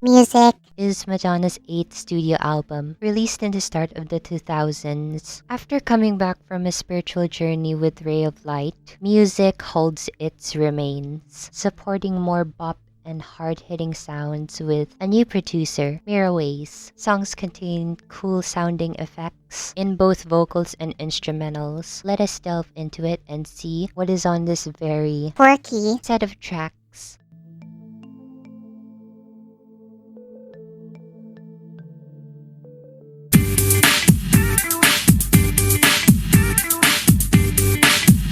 Music is Madonna's 8th studio album, released in the start of the 2000s. After coming back from a spiritual journey with Ray of Light, Music holds its remains, supporting more bop and hard-hitting sounds with a new producer, 𝕬𝕐𝕒. Songs contain cool-sounding effects in both vocals and instrumentals. Let us delve into it and see what is on this very Quirky set of tracks.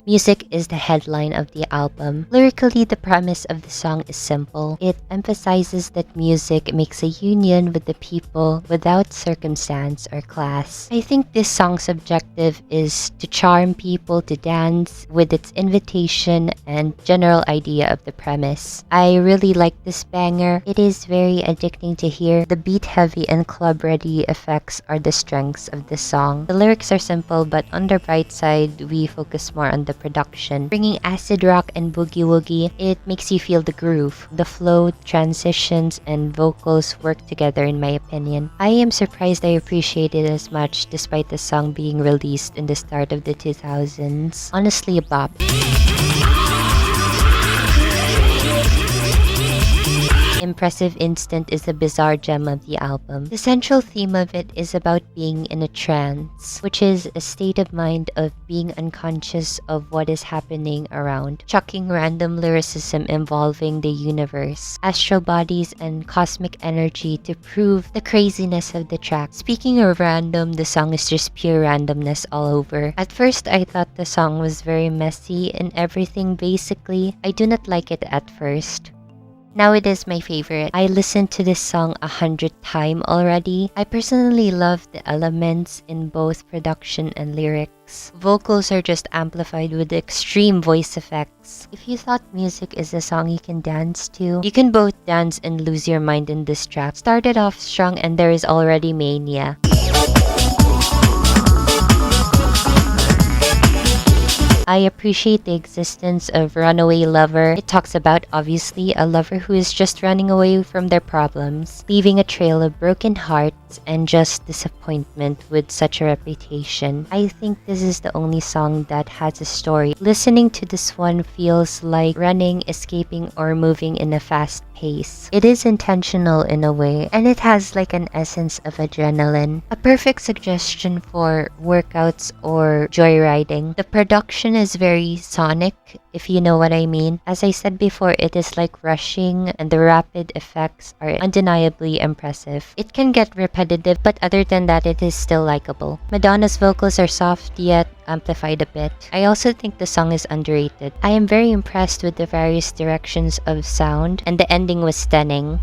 Music is the headline of the album. Lyrically, the premise of the song is simple. It emphasizes that music makes a union with the people without circumstance or class. I think this song's objective is to charm people to dance with its invitation and general idea of the premise. I really like this banger. It is very addicting to hear. The beat-heavy and club-ready effects are the strengths of the song. The lyrics are simple, but on the bright side, we focus more on the production. Bringing acid rock and boogie-woogie, it makes you feel the groove. The flow, transitions, and vocals work together in my opinion. I am surprised I appreciate it as much despite the song being released in the start of the 2000s. Honestly, a bop. Impressive Instant is a bizarre gem of the album. The central theme of it is about being in a trance, which is a state of mind of being unconscious of what is happening around, chucking random lyricism involving the universe, astral bodies, and cosmic energy to prove the craziness of the track. Speaking of random, the song is just pure randomness all over. At first, I thought the song was very messy and everything basically. I do not like it at first. Now it is my favorite. I listened to this song 100 times already. I personally love the elements in both production and lyrics. Vocals are just amplified with extreme voice effects. If you thought music is a song you can dance to, you can both dance and lose your mind in this track. Started off strong and there is already mania. I appreciate the existence of Runaway Lover. It talks about, obviously, a lover who is just running away from their problems, leaving a trail of broken hearts and just disappointment with such a reputation. I think this is the only song that has a story. Listening to this one feels like running, escaping, or moving in a fast pace. It is intentional in a way, and it has like an essence of adrenaline. A perfect suggestion for workouts or joyriding. The production is very sonic, if you know what I mean. As I said before, it is like rushing, and the rapid effects are undeniably impressive. It can get repetitive, but other than that, it is still likable. Madonna's vocals are soft yet amplified a bit. I also think the song is underrated. I am very impressed with the various directions of sound, and the ending was stunning.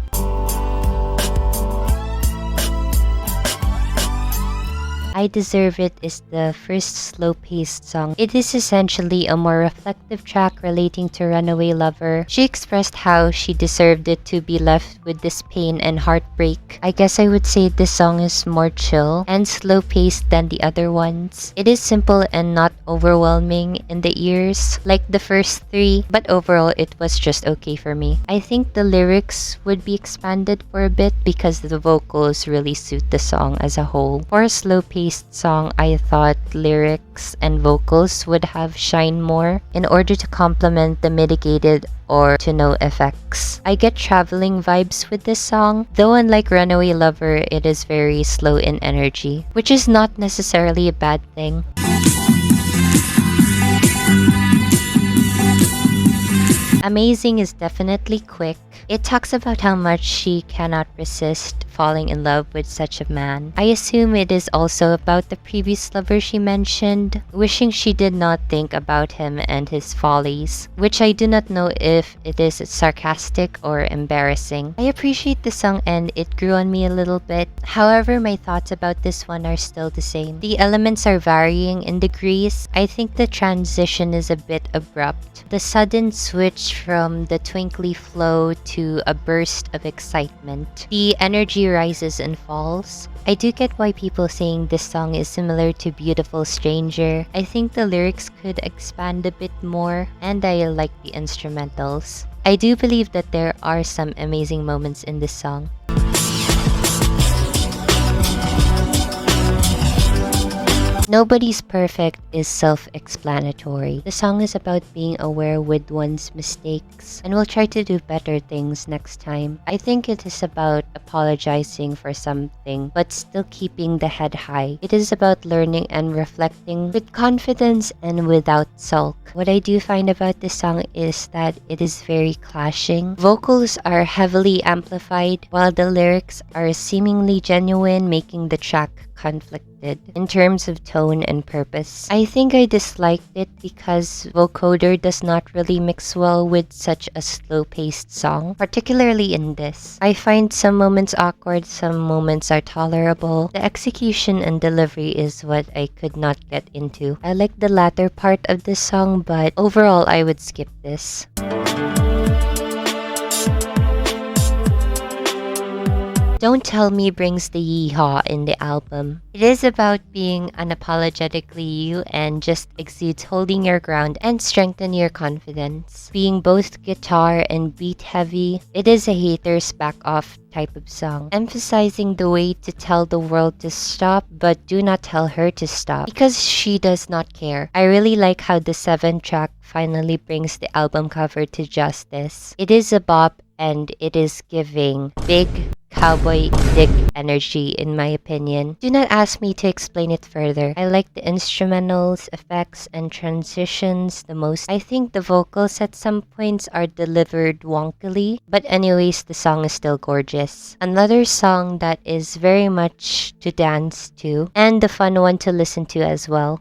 I Deserve It is the first slow-paced song. It is essentially a more reflective track relating to Runaway Lover. She expressed how she deserved it to be left with this pain and heartbreak. I guess I would say this song is more chill and slow-paced than the other ones. It is simple and not overwhelming in the ears like the first three, but overall it was just okay for me. I think the lyrics would be expanded for a bit because the vocals really suit the song as a whole. For a slow-paced song, I thought lyrics and vocals would have shine more in order to complement the mitigated or to no effects. I get traveling vibes with this song, though unlike Runaway Lover, it is very slow in energy, which is not necessarily a bad thing. Amazing is definitely quick. It talks about how much she cannot resist falling in love with such a man. I assume it is also about the previous lover she mentioned, wishing she did not think about him and his follies, which I do not know if it is sarcastic or embarrassing. I appreciate the song and it grew on me a little bit. However, my thoughts about this one are still the same. The elements are varying in degrees. I think the transition is a bit abrupt. The sudden switch from the twinkly flow to a burst of excitement. The energy rises and falls. I do get why people saying this song is similar to Beautiful Stranger. I think the lyrics could expand a bit more, and I like the instrumentals. I do believe that there are some amazing moments in this song. Nobody's perfect is self-explanatory. The song is about being aware with one's mistakes and will try to do better things next time. I think it is about apologizing for something but still keeping the head high. It is about learning and reflecting with confidence and without sulk. What I do find about this song is that it is very clashing. Vocals are heavily amplified while the lyrics are seemingly genuine, making the track conflicted in terms of tone and purpose. I think I disliked it because vocoder does not really mix well with such a slow-paced song, particularly in this. I find some moments awkward, some moments are tolerable. The execution and delivery is what I could not get into. I like the latter part of this song, but overall I would skip this. Don't Tell Me brings the yeehaw in the album. It is about being unapologetically you and just exudes holding your ground and strengthen your confidence. Being both guitar and beat heavy, it is a haters back off type of song, emphasizing the way to tell the world to stop but do not tell her to stop because she does not care. I really like how the 7-track finally brings the album cover to justice. It is a bop and it is giving big cowboy dick energy in my opinion. Do not ask me to explain it further. I like the instrumentals, effects, and transitions the most. I think the vocals at some points are delivered wonkily, but anyways, the song is still gorgeous. Another song that is very much to dance to, and the fun one to listen to as well.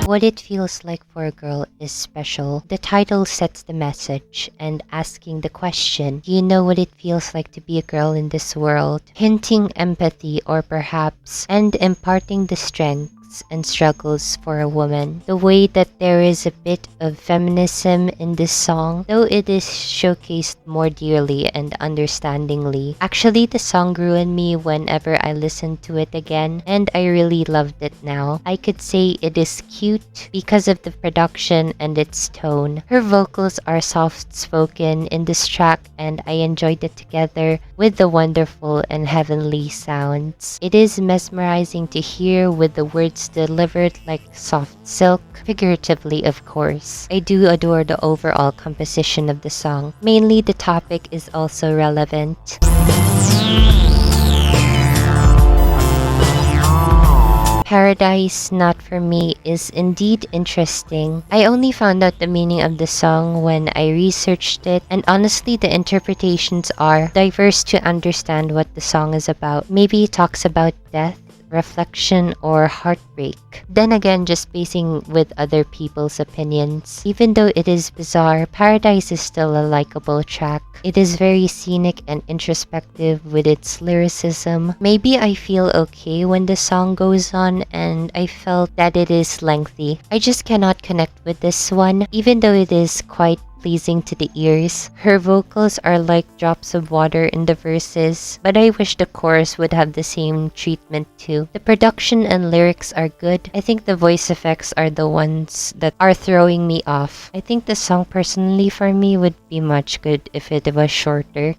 What It Feels Like for a Girl is special. The title sets the message and asking the question, do you know what it feels like to be a girl in this world? Hinting empathy or perhaps and imparting the strengths and struggles for a woman. The way that there is a bit of feminism in this song, though it is showcased more dearly and understandingly. Actually, the song grew on me whenever I listened to it again, and I really loved it now. I could say it is cute because of the production and its tone. Her vocals are soft-spoken in this track, and I enjoyed it together with the wonderful and heavenly sounds. It is mesmerizing to hear with the words delivered like soft silk, figuratively of course. I do adore the overall composition of the song. Mainly the topic is also relevant. Paradise Not For Me is indeed interesting. I only found out the meaning of the song when I researched it, and honestly the interpretations are diverse to understand what the song is about. Maybe it talks about death, reflection, or heartbreak. Then again, just basing with other people's opinions. Even though it is bizarre, Paradise is still a likable track. It is very scenic and introspective with its lyricism. Maybe I feel okay when the song goes on, and I felt that it is lengthy. I just cannot connect with this one, even though it is quite pleasing to the ears. Her vocals are like drops of water in the verses, but I wish the chorus would have the same treatment too. The production and lyrics are good. I think the voice effects are the ones that are throwing me off. I think the song personally for me would be much good if it was shorter.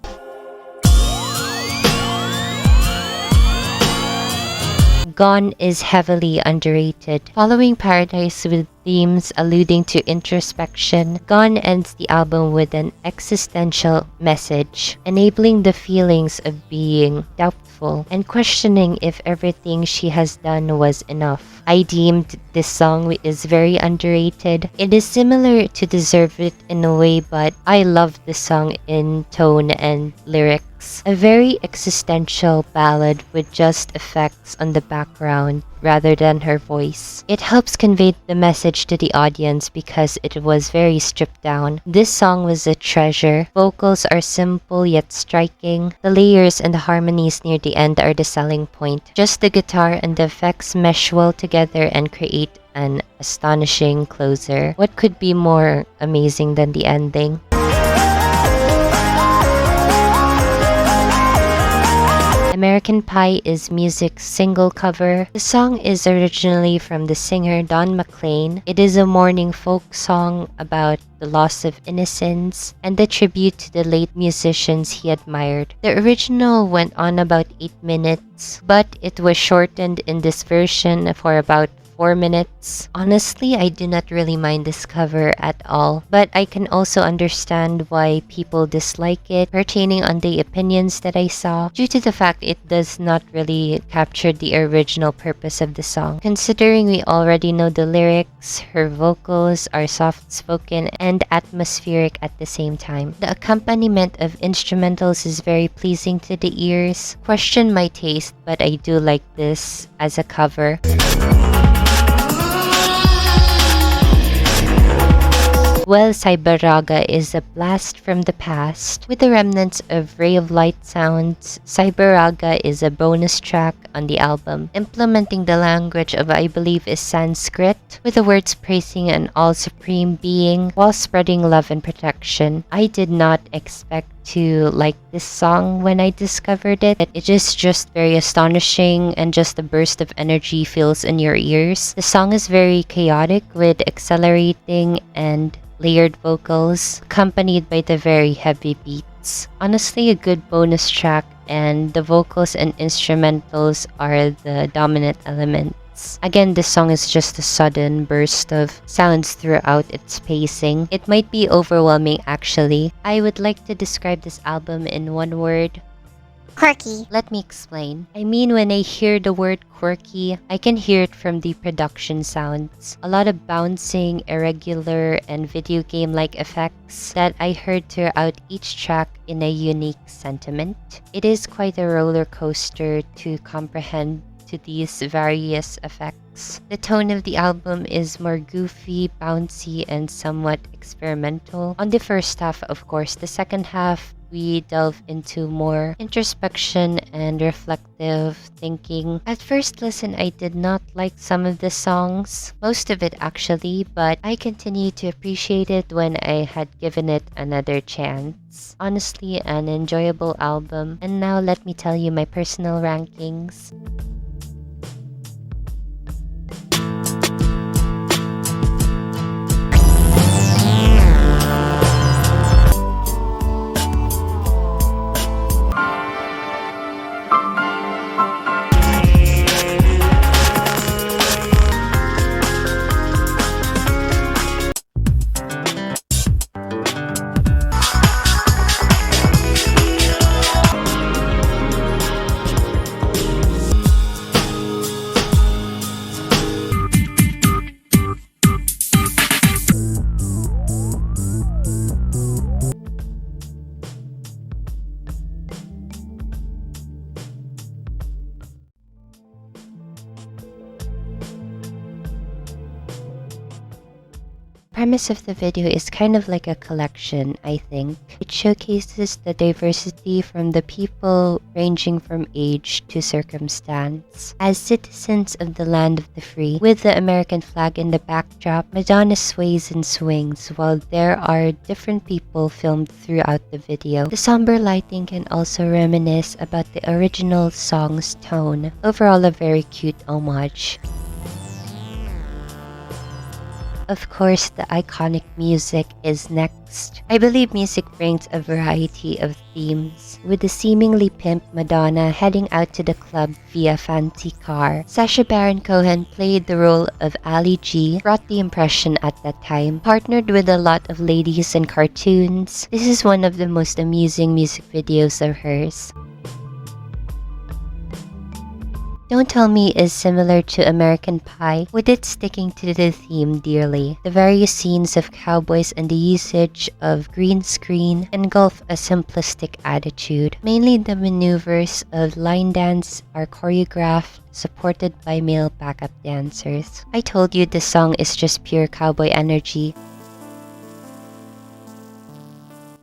Gone is heavily underrated. Following Paradise with themes alluding to introspection, Gone ends the album with an existential message, enabling the feelings of being doubtful and questioning if everything she has done was enough. I deemed this song is very underrated. It is similar to Deserve It in a way, but I love the song in tone and lyrics. A very existential ballad with just effects on the background rather than her voice. It helps convey the message to the audience because it was very stripped down. This song was a treasure. Vocals are simple yet striking. The layers and the harmonies near the end are the selling point. Just the guitar and the effects mesh well together and create an astonishing closer. What could be more amazing than the ending? American Pie is Music's single cover. The song is originally from the singer Don McLean. It is a mourning folk song about the loss of innocence and the tribute to the late musicians he admired. The original went on about 8 minutes, but it was shortened in this version for about 4 minutes. Honestly, I do not really mind this cover at all, but I can also understand why people dislike it, pertaining on the opinions that I saw, due to the fact it does not really capture the original purpose of the song. Considering we already know the lyrics, her vocals are soft-spoken and atmospheric at the same time. The accompaniment of instrumentals is very pleasing to the ears. Question my taste, but I do like this as a cover. 𝕼𝕤𝕒 is a blast from the past. With the remnants of Ray of Light sounds, 𝕼𝕒 is a bonus track on the album, implementing the language of, I believe, is Sanskrit, with the words praising an all-supreme being while spreading love and protection. I did not expect to like this song when I discovered it. It is just very astonishing and just a burst of energy feels in your ears. The song is very chaotic with accelerating and layered vocals accompanied by the very heavy beats. Honestly, a good bonus track, and the vocals and instrumentals are the dominant elements. Again, this song is just a sudden burst of sounds throughout its pacing. It might be overwhelming actually. I would like to describe this album in one word: Quirky. Let me explain. I mean, when I hear the word quirky, I can hear it from the production sounds. A lot of bouncing, irregular, and video game-like effects that I heard throughout each track in a unique sentiment. It is quite a roller coaster to comprehend to these various effects. The tone of the album is more goofy, bouncy, and somewhat experimental. On the first half, of course, the second half, we delve into more introspection and reflective thinking. At first listen, I did not like some of the songs, most of it actually, but I continued to appreciate it when I had given it another chance. Honestly, an enjoyable album. And now let me tell you my personal rankings. Premise of the video is kind of like a collection, I think. It showcases the diversity from the people ranging from age to circumstance. As citizens of the land of the free, with the American flag in the backdrop, Madonna sways and swings while there are different people filmed throughout the video. The somber lighting can also reminisce about the original song's tone. Overall, a very cute homage. Of course, the iconic music is next. I believe music brings a variety of themes, with the seemingly pimp Madonna heading out to the club via fancy car. Sacha Baron Cohen played the role of Ali G, brought the impression at that time, partnered with a lot of ladies and cartoons. This is one of the most amusing music videos of hers. Don't Tell Me is similar to American Pie, with it sticking to the theme dearly. The various scenes of cowboys and the usage of green screen engulf a simplistic attitude. Mainly the maneuvers of line dance are choreographed, supported by male backup dancers. I told you this song is just pure cowboy energy.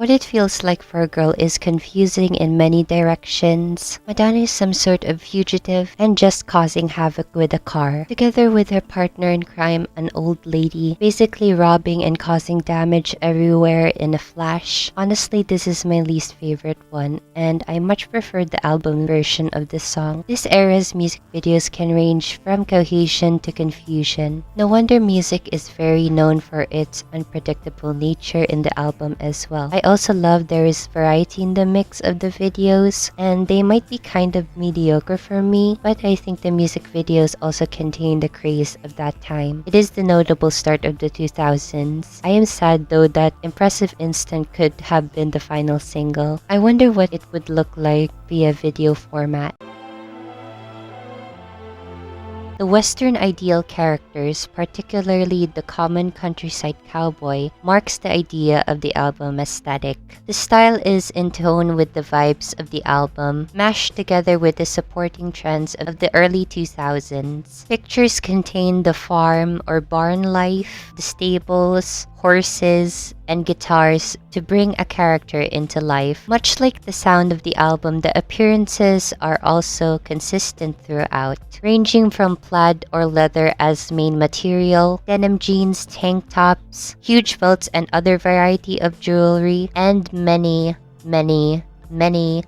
What it feels like for a girl is confusing in many directions. Madonna is some sort of fugitive and just causing havoc with a car, together with her partner in crime, an old lady, basically robbing and causing damage everywhere in a flash. Honestly, this is my least favorite one, and I much prefer the album version of this song. This era's music videos can range from cohesion to confusion. No wonder music is very known for its unpredictable nature in the album as well. I also love there is variety in the mix of the videos, and they might be kind of mediocre for me, but I think the music videos also contain the craze of that time. It is the notable start of the 2000s. I am sad though that Impressive Instant could have been the final single. I wonder what it would look like via video format. The Western ideal characters, particularly the common countryside cowboy, marks the idea of the album aesthetic. The style is in tone with the vibes of the album, mashed together with the supporting trends of the early 2000s. Pictures contain the farm or barn life, the stables, horses, and guitars to bring a character into life. Much like the sound of the album, the appearances are also consistent throughout, ranging from plaid or leather as main material, denim jeans, tank tops, huge belts and other variety of jewelry, and many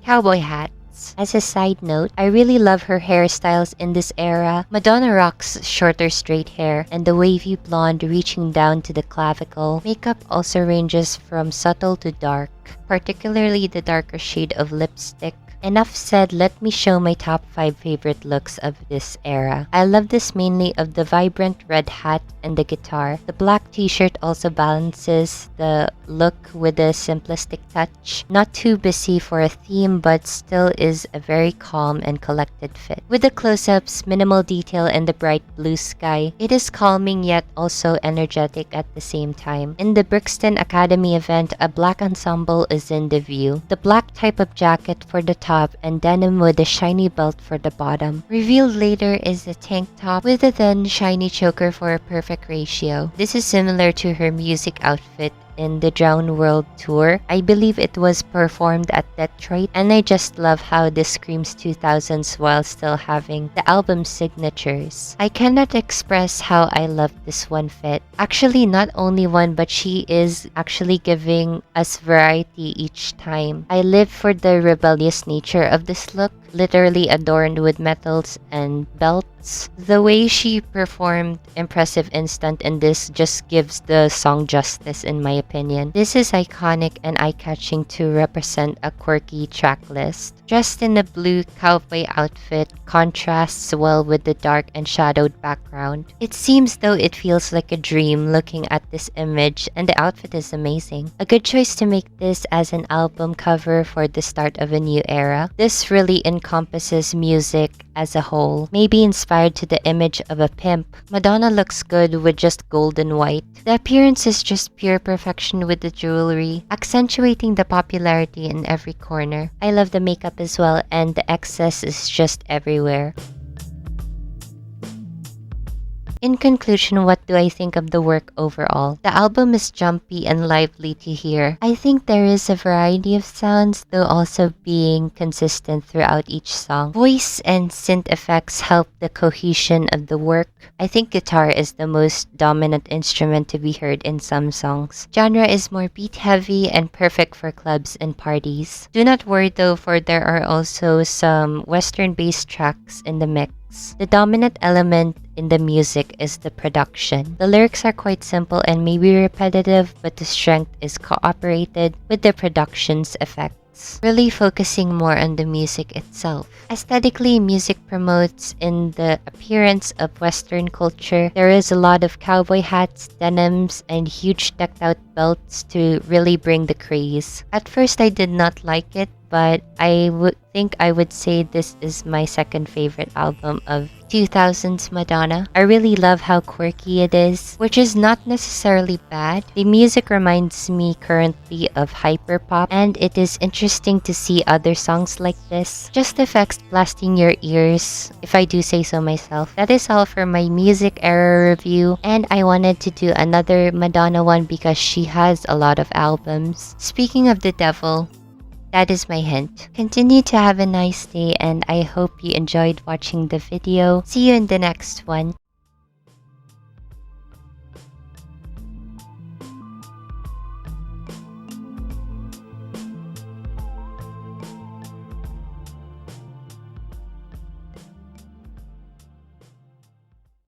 cowboy hats. As a side note, I really love her hairstyles in this era. Madonna rocks shorter straight hair and the wavy blonde reaching down to the clavicle. Makeup also ranges from subtle to dark, particularly the darker shade of lipstick. Enough said, let me show my top 5 favorite looks of this era. I love this mainly of the vibrant red hat and the guitar. The black t-shirt also balances the look with a simplistic touch. Not too busy for a theme, but still is a very calm and collected fit. With the close-ups, minimal detail, and the bright blue sky, it is calming yet also energetic at the same time. In the Brixton Academy event, a black ensemble is in the view. The black type of jacket for the top and denim with a shiny belt for the bottom. Revealed later is a tank top with a then shiny choker for a perfect ratio. This is similar to her music outfit in the Drowned World tour. I believe it was performed at Detroit, and I just love how this screams 2000s while still having the album's signatures. I cannot express how I love this one fit. Actually, not only one, but she is actually giving us variety each time. I live for the rebellious nature of this look, literally adorned with metals and belts. The way she performed Impressive Instant in this just gives the song justice in my opinion. This is iconic and eye-catching to represent a quirky track list. Dressed in a blue cowboy outfit contrasts well with the dark and shadowed background. It seems though it feels like a dream looking at this image, and the outfit is amazing. A good choice to make this as an album cover for the start of a new era. This really encompasses music as a whole, maybe inspired to the image of a pimp. Madonna looks good with just gold and white. The appearance is just pure perfection with the jewelry, accentuating the popularity in every corner. I love the makeup as well, and the excess is just everywhere. In conclusion, what do I think of the work overall? The album is jumpy and lively to hear. I think there is a variety of sounds, though also being consistent throughout each song. Voice and synth effects help the cohesion of the work. I think guitar is the most dominant instrument to be heard in some songs. Genre is more beat-heavy and perfect for clubs and parties. Do not worry though, for there are also some Western-based tracks in the mix. The dominant element in the music is the production. The lyrics are quite simple and maybe repetitive, but the strength is cooperated with the production's effects, really focusing more on the music itself. Aesthetically, music promotes in the appearance of Western culture. There is a lot of cowboy hats, denims, and huge decked out belts to really bring the craze. At first, I did not like it, but I would think I would say this is my second favorite album of 2000s Madonna. I really love how quirky it is, which is not necessarily bad. The music reminds me currently of hyperpop, and it is interesting to see other songs like this. Just effects blasting your ears, if I do say so myself. That is all for my music era review, and I wanted to do another Madonna one because she has a lot of albums. Speaking of the devil, that is my hint. Continue to have a nice day, and I hope you enjoyed watching the video. See you in the next one.